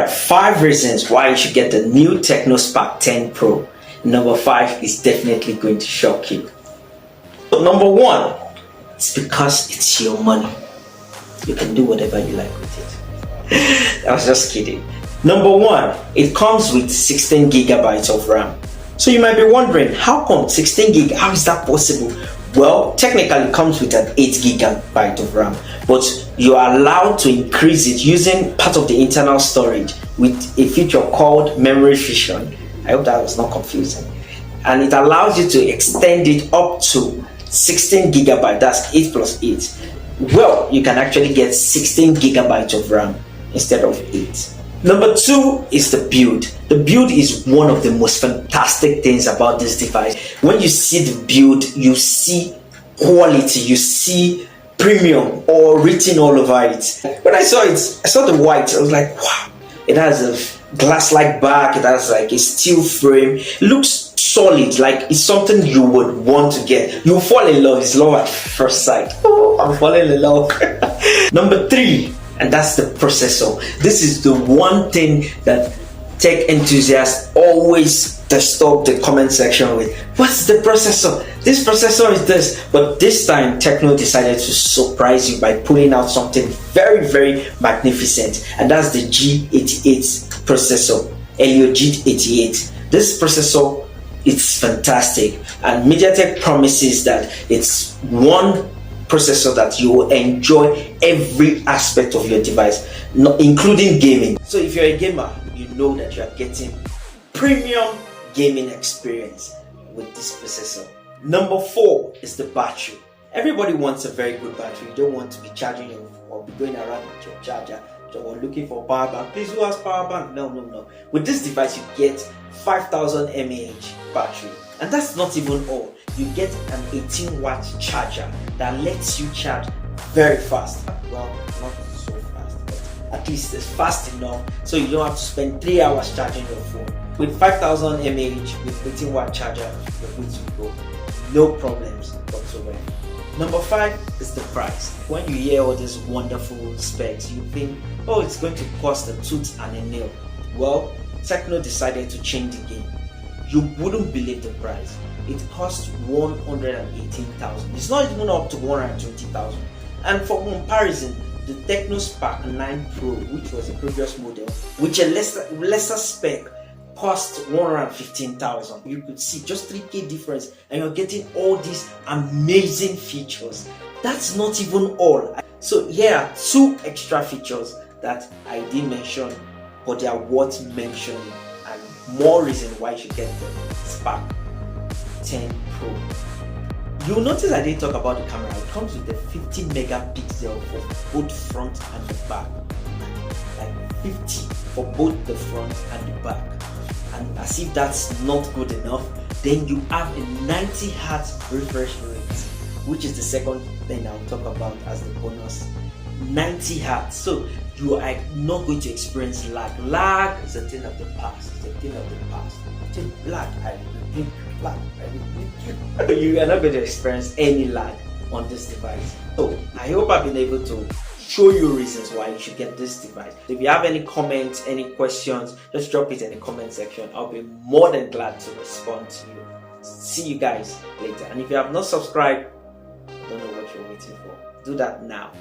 are 5 reasons why you should get the new TECNO Spark 10 Pro. Number 5 is definitely going to shock you. So number 1, it's because it's your money. You can do whatever you like with it. I was just kidding. Number 1, it comes with 16 gigabytes of RAM. So you might be wondering, how come 16 gig? How is that possible? Well, technically it comes with an 8 gigabyte of RAM, but you are allowed to increase it using part of the internal storage with a feature called memory fusion. I hope that was not confusing. And it allows you to extend it up to 16 gigabytes. That's 8 plus 8. Well, you can actually get 16 gigabytes of RAM instead of 8. Number 2 is the build. The build is one of the most fantastic things about this device. When you see the build, you see quality, you see premium or written all over it. When I saw it, I saw the white, I was like, wow. It has a glass-like back, it has like a steel frame. It looks solid, like it's something you would want to get. You'll fall in love. It's love at first sight. Oh, I'm falling in love. Number 3, and that's the processor. This is the one thing that tech enthusiasts always disturb the comment section with. What's the processor? This processor is this. But this time TECNO decided to surprise you by pulling out something very, very magnificent, and that's the G88 processor, Helio G88. This processor, it's fantastic, and MediaTek promises that it's one processor that you will enjoy every aspect of your device, including gaming. So if you're a gamer, you know that you are getting premium gaming experience with this processor. Number 4 is the battery. Everybody wants a very good battery. You don't want to be charging your, or be going around with your charger or looking for power bank. Please, who has power bank? No. With this device, you get 5000 mAh battery, and that's not even all. You get an 18-watt charger that lets you charge very fast. Well, not so fast, but at least it's fast enough so you don't have to spend 3 hours charging your phone. With 5000 mAh with 18-watt charger, you're good to go. No problems whatsoever. Number 5 is the price. When you hear all these wonderful specs, you think, oh, it's going to cost a tooth and a nail. Well, TECNO decided to change the game. You wouldn't believe the price. It costs 118,000. It's not even up to 120,000. And for comparison, the TECNO Spark 9 Pro, which was the previous model, which a lesser spec, cost 115,000. You could see just 3k difference, and you're getting all these amazing features. That's not even all. So here are 2 extra features that I didn't mention, but they are worth mentioning, and more reason why you should get the Spark 10 Pro. You'll notice I didn't talk about the camera. It comes with a 50 megapixel for both front and the back. Like 50 for both the front and the back. And as if that's not good enough, then you have a 90 Hz refresh rate, which is the second thing I'll talk about as the bonus. 90 Hz. So you are not going to experience lag. Lag is a thing of the past. It's a thing of the past. Lag, you are not going to experience any lag on this device. So I hope I've been able to show you reasons why you should get this device. If you have any comments, any questions, just drop it in the comment section. I'll be more than glad to respond to you. See you guys later. And if you have not subscribed, I don't know what you're waiting for. Do that now.